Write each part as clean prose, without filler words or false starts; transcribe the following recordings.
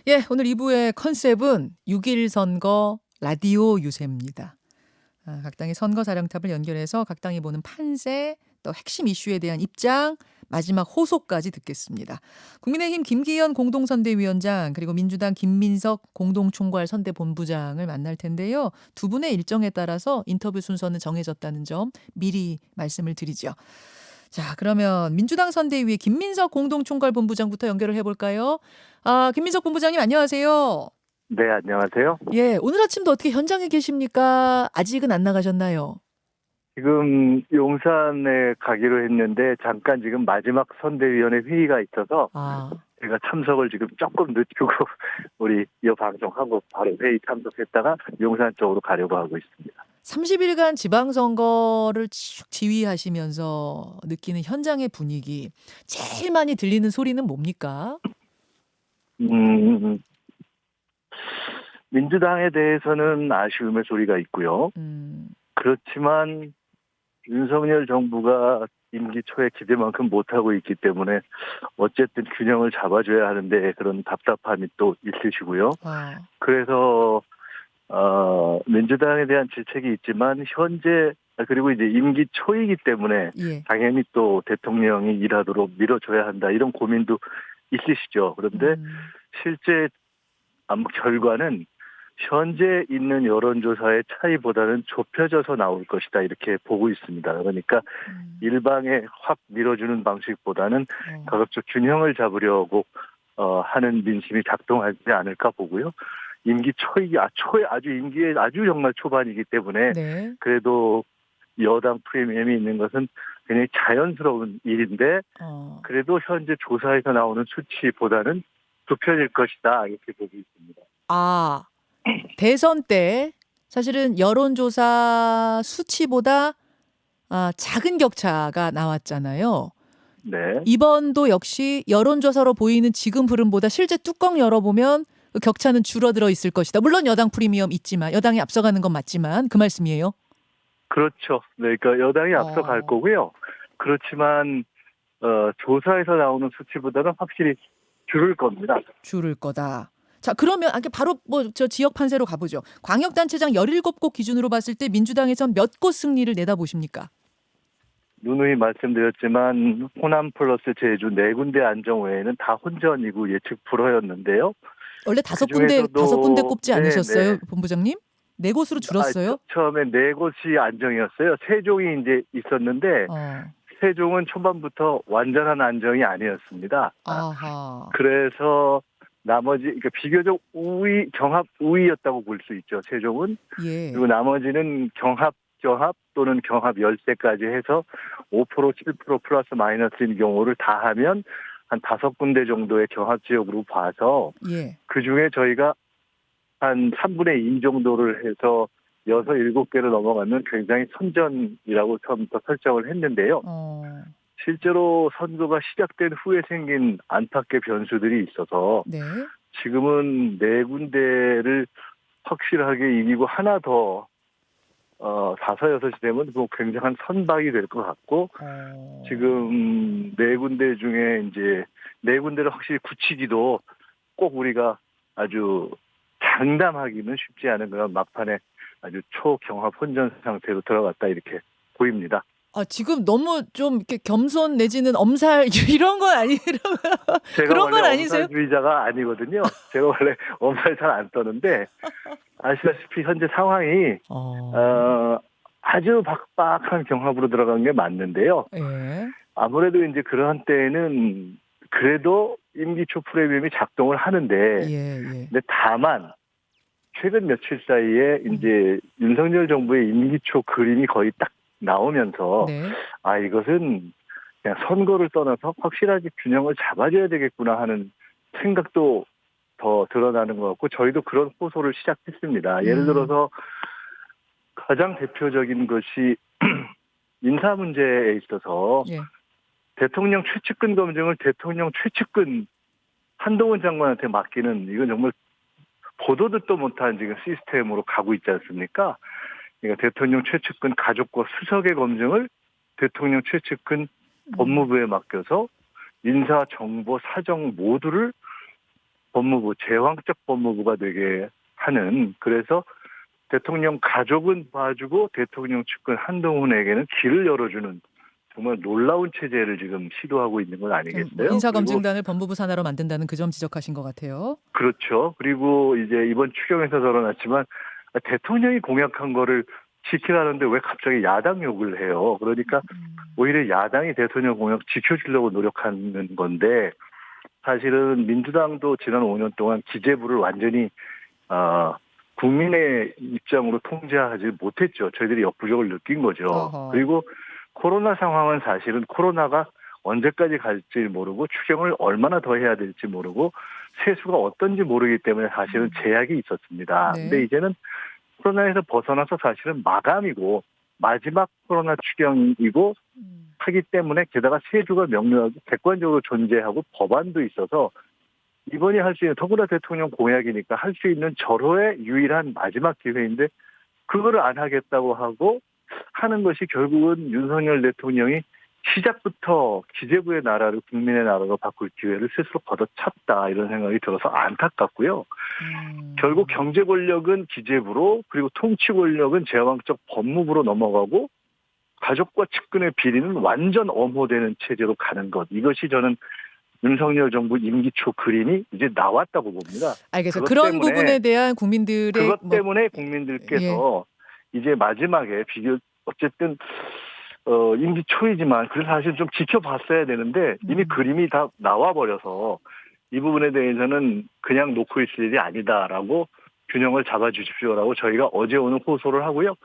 예, 오늘 2부의 컨셉은 6.1 선거 라디오 유세입니다. 각 당의 선거 사령탑을 연결해서 각 당이 보는 판세, 또 핵심 이슈에 대한 입장, 마지막 호소까지 듣겠습니다. 국민의힘 김기현 공동선대위원장 그리고 민주당 김민석 공동총괄 선대본부장을 만날 텐데요. 두 분의 일정에 따라서 인터뷰 순서는 정해졌다는 점 미리 말씀을 드리죠. 자, 그러면 민주당 선대위의 김민석 공동총괄본부장부터 연결을 해볼까요? 김민석 본부장님 안녕하세요. 네, 안녕하세요. 예, 오늘 아침도 어떻게 현장에 계십니까? 아직은 안 나가셨나요? 지금 용산에 가기로 했는데 잠깐 지금 마지막 선대위원회 회의가 있어서 아, 제가 참석을 지금 조금 늦추고 우리 이 방송하고 바로 회의 참석했다가 용산 쪽으로 가려고 하고 있습니다. 30일간 지방선거를 쭉 지휘하시면서 느끼는 현장의 분위기, 제일 많이 들리는 소리는 뭡니까? 음, 민주당에 대해서는 아쉬움의 소리가 있고요. 음, 그렇지만 윤석열 정부가 임기 초에 기대만큼 못하고 있기 때문에 어쨌든 균형을 잡아줘야 하는데 그런 답답함이 또 있으시고요. 아, 그래서 민주당에 대한 질책이 있지만 현재 그리고 이제 임기 초이기 때문에 예. 당연히 또 대통령이 일하도록 밀어줘야 한다 이런 고민도 있으시죠. 그런데 음, 실제 결과는 현재 있는 여론조사의 차이보다는 좁혀져서 나올 것이다 이렇게 보고 있습니다. 그러니까 음, 일방에 확 밀어주는 방식보다는 어, 가급적 균형을 잡으려고 하는 민심이 작동하지 않을까 보고요. 임기 초에 아주 임기에 아주 정말 초반이기 때문에 네. 그래도 여당 프리미엄이 있는 것은 굉장히 자연스러운 일인데 어. 그래도 현재 조사에서 나오는 수치보다는 좁혀질 것이다 이렇게 보고 있습니다. 아, 대선 때 사실은 여론조사 수치보다 작은 격차가 나왔잖아요. 네, 이번도 역시 여론조사로 보이는 지금 흐름보다 실제 뚜껑 열어보면 그 격차는 줄어들어 있을 것이다. 물론 여당 프리미엄 있지만 여당이 앞서가는 건 맞지만 그 말씀이에요. 그렇죠. 네, 그러니까 여당이 앞서갈 어, 거고요. 그렇지만 조사에서 나오는 수치보다는 확실히 줄을 겁니다. 줄을 거다. 자, 그러면 바로 뭐 저 지역 판세로 가보죠. 광역단체장 17곳 기준으로 봤을 때 민주당에선 몇 곳 승리를 내다보십니까? 누누이 말씀드렸지만 호남 플러스 제주 네 군데 안정 외에는 다 혼전이고 예측 불허였는데요. 원래 그 다섯 군데 중에서도 꼽지 않으셨어요, 본부장님? 네 곳으로 줄었어요? 처음에 네 곳이 안정이었어요. 세종이 이제 있었는데 어, 세종은 초반부터 완전한 안정이 아니었습니다. 아하, 그래서 나머지 그러니까 비교적 경합 우위였다고 볼 수 있죠. 세종은. 예. 그리고 나머지는 경합 또는 경합 열세까지 해서 5% 7% 플러스 마이너스인 경우를 다 하면 한 5군데 정도의 경합 지역으로 봐서 예. 그중에 저희가 한 3분의 2 정도를 해서 6, 7개를 넘어가면 굉장히 선전이라고 처음부터 설정을 했는데요. 어, 실제로 선거가 시작된 후에 생긴 안팎의 변수들이 있어서 네. 지금은 네 군데를 확실하게 이기고 하나 더 다섯 여섯이 되면 그 굉장한 선박이 될 것 같고 어, 지금 네 군데 중에 이제 네 군데를 확실히 굳히기도 꼭 우리가 아주 장담하기는 쉽지 않은 그런 막판에 아주 초경합 혼전 상태로 들어갔다 이렇게 보입니다. 지금 너무 좀 이렇게 겸손 내지는 엄살 이런 건 아니, 제가 그런 원래 건 아니세요? 엄살주의자가 아니거든요. 제가 원래 엄살 잘 안 떠는데 아시다시피 현재 상황이 어, 어, 아주 박박한 경합으로 들어간 게 맞는데요. 예. 아무래도 이제 그러한 때에는 그래도 임기 초 프리미엄이 작동을 하는데, 예, 예. 근데 다만 최근 며칠 사이에 음, 이제 윤석열 정부의 임기 초 그림이 거의 딱 나오면서 네. 이것은 그냥 선거를 떠나서 확실하게 균형을 잡아줘야 되겠구나 하는 생각도 더 드러나는 것 같고 저희도 그런 호소를 시작했습니다. 예를 음, 들어서 가장 대표적인 것이 인사 문제에 있어서 예. 대통령 최측근 검증을 대통령 최측근 한동훈 장관한테 맡기는 이건 정말 보도 듣도 못한 지금 시스템으로 가고 있지 않습니까? 그러니까 대통령 최측근 가족과 수석의 검증을 대통령 최측근 음, 법무부에 맡겨서 인사, 정보, 사정 모두를 법무부, 제왕적 법무부가 되게 하는, 그래서 대통령 가족은 봐주고 대통령 측근 한동훈에게는 길을 열어주는 정말 놀라운 체제를 지금 시도하고 있는 건 뭐 아니겠어요? 그리고 인사검증단을 법무부 산하로 만든다는 그 점 지적하신 것 같아요. 그렇죠. 그리고 이제 이번 추경에서 드러났지만 대통령이 공약한 거를 지키라는데 왜 갑자기 야당 욕을 해요? 그러니까 오히려 야당이 대통령 공약 지켜주려고 노력하는 건데, 사실은 민주당도 지난 5년 동안 기재부를 완전히 국민의 입장으로 통제하지 못했죠. 저희들이 역부족을 느낀 거죠. 어허. 그리고 코로나 상황은 사실은 코로나가 언제까지 갈지 모르고 추경을 얼마나 더 해야 될지 모르고 세수가 어떤지 모르기 때문에 사실은 제약이 있었습니다. 네. 근데 이제는 코로나에서 벗어나서 사실은 마감이고 마지막 코로나 추경이고 하기 때문에, 게다가 세수가 명료하고 객관적으로 존재하고 법안도 있어서 이번에 할 수 있는, 더구나 대통령 공약이니까 할 수 있는 절호의 유일한 마지막 기회인데 그거를 안 하겠다고 하고 하는 것이 결국은 윤석열 대통령이 시작부터 기재부의 나라를 국민의 나라로 바꿀 기회를 스스로 걷어찼다, 이런 생각이 들어서 안타깝고요. 결국 경제 권력은 기재부로, 그리고 통치 권력은 제왕적 법무부로 넘어가고 가족과 측근의 비리는 완전 엄호되는 체제로 가는 것, 이것이 저는 윤석열 정부 임기 초 그림이 이제 나왔다고 봅니다. 알겠어요. 그것 그런 때문에, 부분에 대한 국민들의 그것 때문에 국민들께서 이제 마지막에 어쨌든 임기 초이지만 그래서 사실 좀 지켜봤어야 되는데 이미 그림이 다 나와버려서 이 부분에 대해서는 그냥 놓고 있을 일이 아니다라고 균형을 잡아주십시오라고 저희가 어제 오늘 호소를 하고요.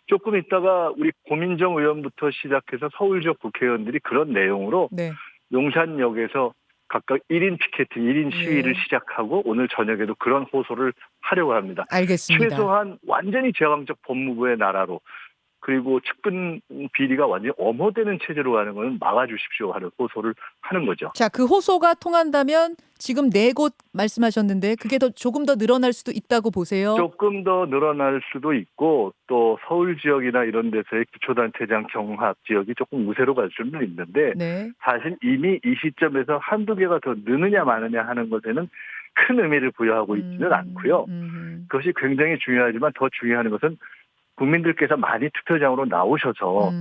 조금 있다가 우리 고민정 의원부터 시작해서 서울 지역 국회의원들이 그런 내용으로 네. 용산역에서 각각 1인 피켓팅, 1인 시위를 시작하고 오늘 저녁에도 그런 호소를 하려고 합니다. 알겠습니다. 최소한 완전히 제왕적 법무부의 나라로, 그리고 측근 비리가 완전히 엄호되는 체제로 가는 것은 막아주십시오 하는 호소를 하는 거죠. 자, 그 호소가 통한다면 지금 4곳 말씀하셨는데 그게 조금 더 늘어날 수도 있다고 보세요? 조금 더 늘어날 수도 있고, 또 서울 지역이나 이런 데서의 기초단체장 경합 지역이 조금 우세로 갈 수는 있는데 네. 사실 이미 이 시점에서 한두 개가 더 느느냐 마느냐 하는 것에는 큰 의미를 부여하고 있지는 않고요. 그것이 굉장히 중요하지만 더 중요한 것은 국민들께서 많이 투표장으로 나오셔서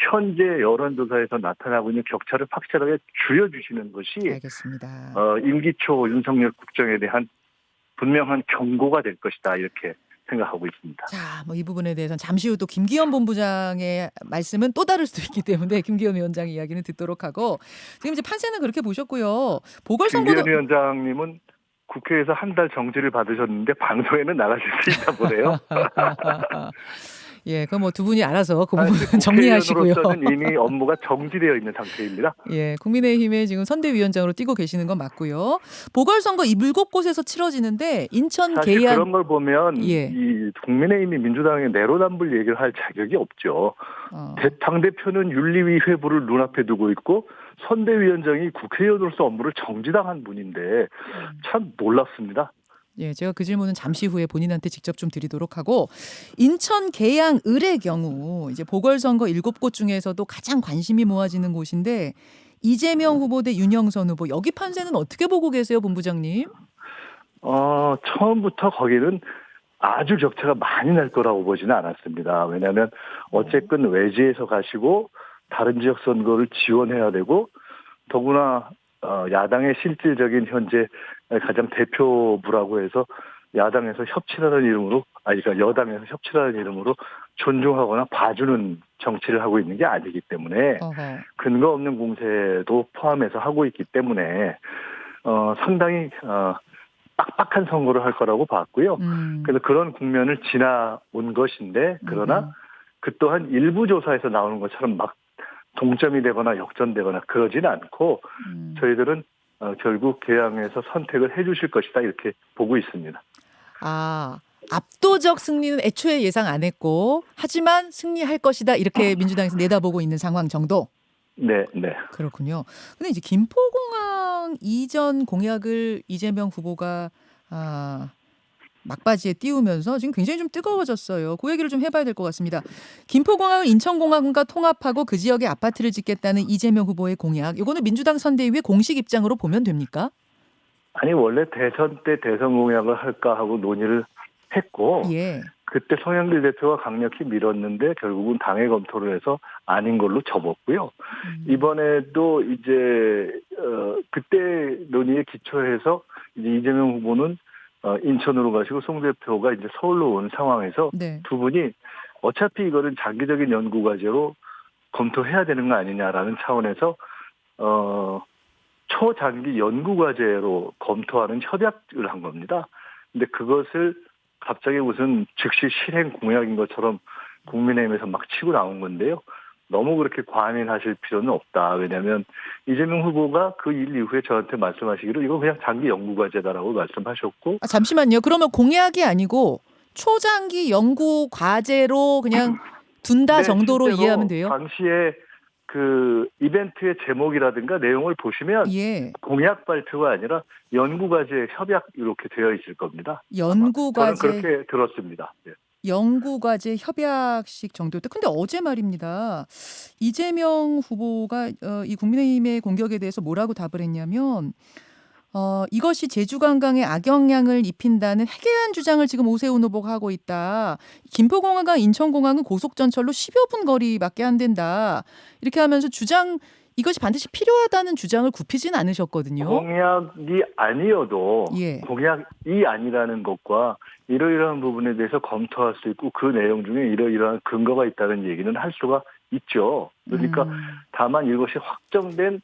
현재 여론조사에서 나타나고 있는 격차를 확실하게 줄여주시는 것이 알겠습니다. 임기 초 윤석열 국정에 대한 분명한 경고가 될 것이다, 이렇게 생각하고 있습니다. 자, 뭐 이 부분에 대해서는 잠시 후 또 김기현 본부장의 말씀은 또 다를 수도 있기 때문에 김기현 위원장의 이야기는 듣도록 하고, 지금 이제 판세는 그렇게 보셨고요. 보궐선거도 김기현 위원장님은 국회에서 한 달 정지를 받으셨는데 방송에는 나가실 수 있다 보네요. 예, 그럼 뭐 두 분이 알아서 그 부분 정리하시고요. 국회의원으로서는 이미 업무가 정지되어 있는 상태입니다. 예, 국민의힘의 지금 선대위원장으로 뛰고 계시는 건 맞고요. 보궐선거 이 7곳에서 치러지는데 인천 사실 계양 그런 걸 보면 예. 이 국민의힘이 민주당의 내로남불 얘기를 할 자격이 없죠. 당대표는 윤리위 회부를 눈앞에 두고 있고 선대위원장이 국회의원으로서 업무를 정지당한 분인데 참 놀랍습니다. 예, 제가 그 질문은 잠시 후에 본인한테 직접 좀 드리도록 하고, 인천 계양 을의 경우 이제 보궐선거 7곳 중에서도 가장 관심이 모아지는 곳인데 이재명 후보 대 윤영선 후보, 여기 판세는 어떻게 보고 계세요, 본부장님? 처음부터 거기는 아주 격차가 많이 날 거라고 보지는 않았습니다. 왜냐하면 어쨌든 외지에서 가시고 다른 지역 선거를 지원해야 되고, 더구나 야당의 실질적인 현재 가장 대표부라고 해서 야당에서 협치라는 이름으로, 그러니까 여당에서 협치라는 이름으로 존중하거나 봐주는 정치를 하고 있는 게 아니기 때문에 근거 없는 공세도 포함해서 하고 있기 때문에 상당히 빡빡한 선거를 할 거라고 봤고요. 그래서 그런 국면을 지나온 것인데, 그러나 그 또한 일부 조사에서 나오는 것처럼 막 동점이 되거나 역전되거나 그러지는 않고 저희들은 결국 계양에서 선택을 해 주실 것이다, 이렇게 보고 있습니다. 압도적 승리는 애초에 예상 안 했고 하지만 승리할 것이다, 이렇게 민주당에서 내다보고 있는 상황 정도? 네, 네. 그렇군요. 근데 이제 김포공항 이전 공약을 이재명 후보가 막바지에 띄우면서 지금 굉장히 좀 뜨거워졌어요. 그 얘기를 좀 해봐야 될 것 같습니다. 김포공항을 인천공항과 통합하고 그 지역에 아파트를 짓겠다는 이재명 후보의 공약, 이거는 민주당 선대위의 공식 입장으로 보면 됩니까? 아니 원래 대선 때 대선 공약을 할까 하고 논의를 했고 예. 그때 송영길 대표가 강력히 밀었는데 결국은 당의 검토를 해서 아닌 걸로 접었고요. 이번에도 이제 그때 논의에 기초해서 이제 이재명 후보는 인천으로 가시고 송 대표가 이제 서울로 온 상황에서 네. 두 분이 어차피 이거는 장기적인 연구 과제로 검토해야 되는 거 아니냐라는 차원에서 초장기 연구 과제로 검토하는 협약을 한 겁니다. 근데 그것을 갑자기 무슨 즉시 실행 공약인 것처럼 국민의힘에서 막 치고 나온 건데요. 너무 그렇게 과민하실 필요는 없다. 왜냐하면 이재명 후보가 그 일 이후에 저한테 말씀하시기로 이거 그냥 장기 연구 과제다라고 말씀하셨고 아, 잠시만요. 그러면 공약이 아니고 초장기 연구 과제로 그냥 둔다 네, 정도로 실제로 이해하면 돼요? 당시에 그 이벤트의 제목이라든가 내용을 보시면 예. 공약 발표가 아니라 연구 과제 협약 이렇게 되어 있을 겁니다. 연구 저는 과제 그렇게 들었습니다. 예. 연구과제 협약식 정도였다. 근데 어제 말입니다. 이재명 후보가 이 국민의힘의 공격에 대해서 뭐라고 답을 했냐면 이것이 제주관광에 악영향을 입힌다는 해괴한 주장을 지금 오세훈 후보가 하고 있다. 김포공항과 인천공항은 고속전철로 10여 분 거리밖에 안 된다. 이렇게 하면서 이것이 반드시 필요하다는 주장을 굽히진 않으셨거든요. 공약이 아니어도 예. 공약이 아니라는 것과 이러이러한 부분에 대해서 검토할 수 있고 그 내용 중에 이러이러한 근거가 있다는 얘기는 할 수가 있죠. 그러니까 다만 이것이 확정된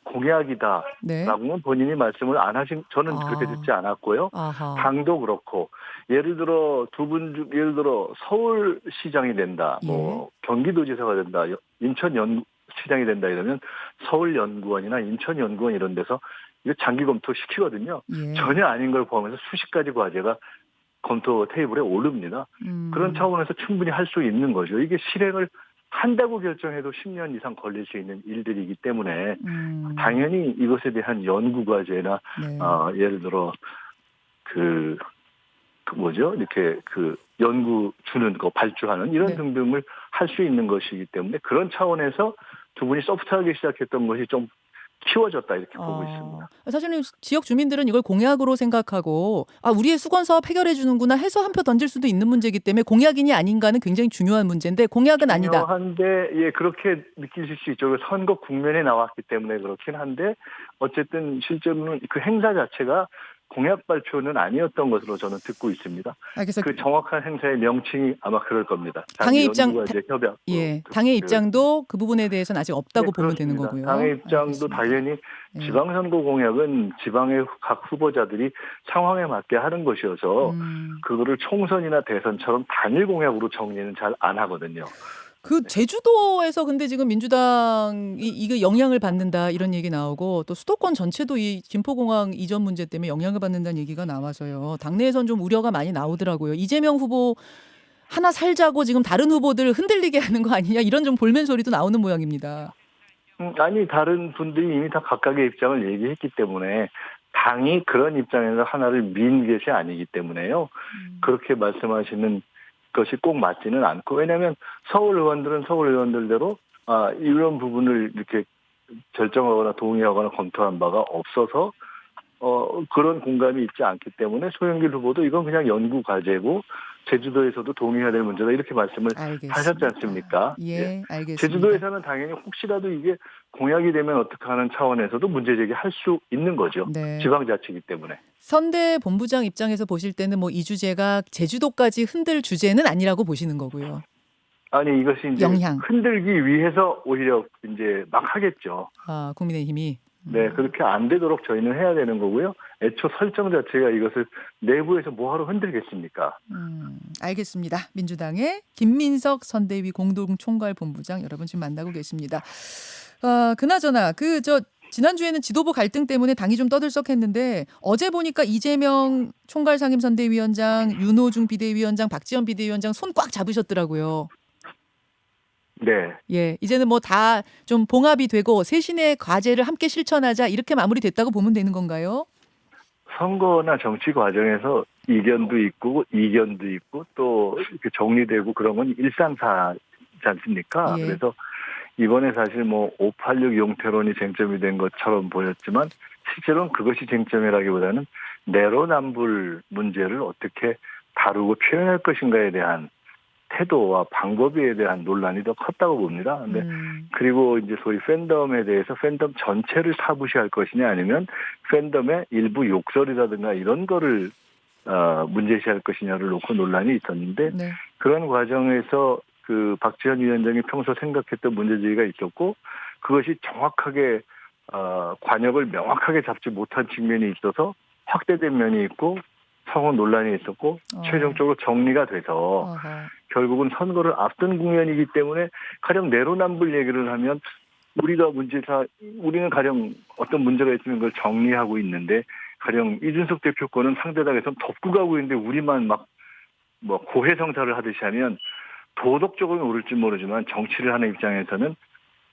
공약이다라고는 네. 본인이 말씀을 안 하신 저는 그렇게 듣지 않았고요. 아하. 당도 그렇고 예를 들어 두 분 중 예를 들어 서울시장이 된다, 뭐 경기도지사가 된다, 인천시장이 된다 이러면 서울연구원이나 인천연구원 이런 데서 이거 장기 검토 시키거든요. 예. 전혀 아닌 걸 포함해서 수십 가지 과제가 검토 테이블에 오릅니다. 그런 차원에서 충분히 할 수 있는 거죠. 이게 실행을 한다고 결정해도 10년 이상 걸릴 수 있는 일들이기 때문에 당연히 이것에 대한 연구 과제나 네. 예를 들어 그 뭐죠? 이렇게 그 연구 주는 거 발주하는 이런 네. 등등을 할 수 있는 것이기 때문에 그런 차원에서 두 분이 소프트하게 시작했던 것이 좀 키워졌다 이렇게 보고 있습니다. 사실은 지역 주민들은 이걸 공약으로 생각하고 우리의 수건 사업 해결해 주는구나 해서 한 표 던질 수도 있는 문제이기 때문에 공약이냐 아닌가는 굉장히 중요한 문제인데 공약은 아니다. 중요한데 예 그렇게 느끼실 수 있죠. 선거 국면에 나왔기 때문에 그렇긴 한데 어쨌든 실제로는 그 행사 자체가 공약 발표는 아니었던 것으로 저는 듣고 있습니다. 그래서 그 정확한 행사의 명칭이 아마 그럴 겁니다. 당의 입장 연구과제 협약. 당의 입장도 그 부분에 대해서는 아직 없다고 보면 되는 그렇습니다. 거고요. 당의 입장도 알겠습니다. 당연히 예. 지방선거 공약은 지방의 각 후보자들이 상황에 맞게 하는 것이어서 그거를 총선이나 대선처럼 단일 공약으로 정리는 잘 안 하거든요. 그 제주도에서 근데 지금 민주당이 이게 영향을 받는다 이런 얘기 나오고 또 수도권 전체도 이 김포공항 이전 문제 때문에 영향을 받는다는 얘기가 나와서요. 당내에선 좀 우려가 많이 나오더라고요. 이재명 후보 하나 살자고 지금 다른 후보들 흔들리게 하는 거 아니냐 이런 좀 볼멘 소리도 나오는 모양입니다. 아니 다른 분들이 이미 다 각각의 입장을 얘기했기 때문에 당이 그런 입장에서 하나를 민 것이 아니기 때문에요. 그렇게 말씀하시는 것이 꼭 맞지는 않고 왜냐하면 서울 의원들은 서울 의원들대로 이런 부분을 이렇게 결정하거나 동의하거나 검토한 바가 없어서 그런 공감이 있지 않기 때문에 소영길 후보도 이건 그냥 연구 과제고 제주도에서도 동의해야 될 문제다 이렇게 말씀을 알겠습니다. 하셨지 않습니까? 예, 알겠습니다. 제주도에서는 당연히 혹시라도 이게 공약이 되면 어떻게 하는 차원에서도 문제 제기할 수 있는 거죠. 네. 지방자치이기 때문에. 선대 본부장 입장에서 보실 때는 뭐 이 주제가 제주도까지 흔들 주제는 아니라고 보시는 거고요. 아니 이것이 이제 영향. 흔들기 위해서 오히려 이제 막 하겠죠. 국민의힘이. 네, 그렇게 안 되도록 저희는 해야 되는 거고요. 애초 설정 자체가 이것을 내부에서 뭐하러 흔들겠습니까? 알겠습니다. 민주당의 김민석 선대위 공동총괄본부장 여러분 지금 만나고 계십니다. 그나저나 지난주에는 지도부 갈등 때문에 당이 좀 떠들썩했는데 어제 보니까 이재명 총괄상임선대위원장, 윤호중 비대위원장, 박지원 비대위원장 손 꽉 잡으셨더라고요. 네. 예, 이제는 뭐 다 좀 봉합이 되고 쇄신의 과제를 함께 실천하자 이렇게 마무리됐다고 보면 되는 건가요? 선거나 정치 과정에서 이견도 있고 이견도 있고 또 이렇게 정리되고 그런 건 일상사지 않습니까? 예. 그래서 이번에 사실 뭐 586 용태론이 쟁점이 된 것처럼 보였지만 실제로는 그것이 쟁점이라기보다는 내로남불 문제를 어떻게 다루고 표현할 것인가에 대한 태도와 방법에 대한 논란이 더 컸다고 봅니다. 근데 그리고 이제 소위 팬덤에 대해서 팬덤 전체를 타부시할 것이냐 아니면 팬덤의 일부 욕설이라든가 이런 거를 문제시할 것이냐를 놓고 논란이 있었는데 네. 그런 과정에서 그 박지원 위원장이 평소 생각했던 문제제기가 있었고 그것이 정확하게 관역을 명확하게 잡지 못한 측면이 있어서 확대된 면이 있고 상호 논란이 있었고 최종적으로 정리가 돼서 어허. 결국은 선거를 앞둔 국면이기 때문에 가령 내로남불 얘기를 하면 우리는 가령 어떤 문제가 있으면 그걸 정리하고 있는데 가령 이준석 대표 거는 상대당에서는 덮고 가고 있는데 우리만 막 뭐 고해성사를 하듯이 하면 도덕적으로는 옳을지 모르지만 정치를 하는 입장에서는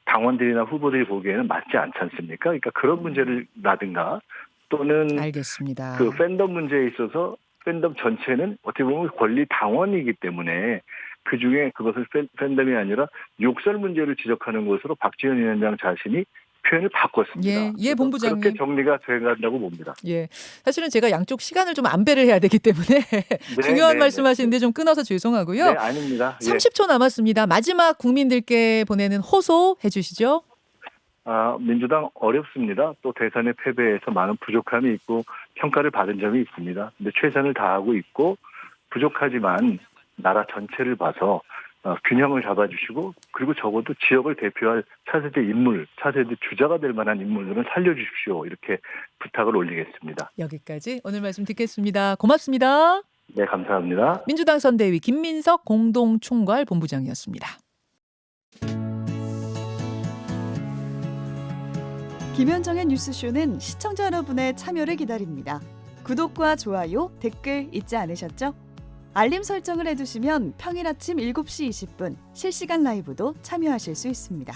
당원들이나 후보들이 보기에는 맞지 않지 않습니까? 그러니까 그런 문제를 라든가 또는 알겠습니다. 그 팬덤 문제에 있어서 팬덤 전체는 어떻게 보면 권리 당원이기 때문에 그중에 그것을 팬덤이 아니라 욕설 문제를 지적하는 것으로 박지원 위원장 자신이 표현을 바꿨습니다. 예, 그래서 본부장님. 그렇게 정리가 돼간다고 봅니다. 예. 사실은 제가 양쪽 시간을 좀 안배를 해야 되기 때문에 중요한 말씀하시는데 좀 끊어서 죄송하고요. 네, 아닙니다. 30초 남았습니다. 마지막 국민들께 보내는 호소 해주시죠. 민주당 어렵습니다. 또 대선의 패배에서 많은 부족함이 있고 평가를 받은 점이 있습니다. 근데 최선을 다하고 있고 부족하지만 나라 전체를 봐서 균형을 잡아주시고 그리고 적어도 지역을 대표할 차세대 인물, 차세대 주자가 될 만한 인물들은 살려주십시오. 이렇게 부탁을 올리겠습니다. 여기까지 오늘 말씀 듣겠습니다. 고맙습니다. 네, 감사합니다. 민주당 선대위 김민석 공동총괄 본부장이었습니다. 김현정의 뉴스쇼는 시청자 여러분의 참여를 기다립니다. 구독과 좋아요, 댓글 잊지 않으셨죠? 알림 설정을 해두시면 평일 아침 7시 20분 실시간 라이브도 참여하실 수 있습니다.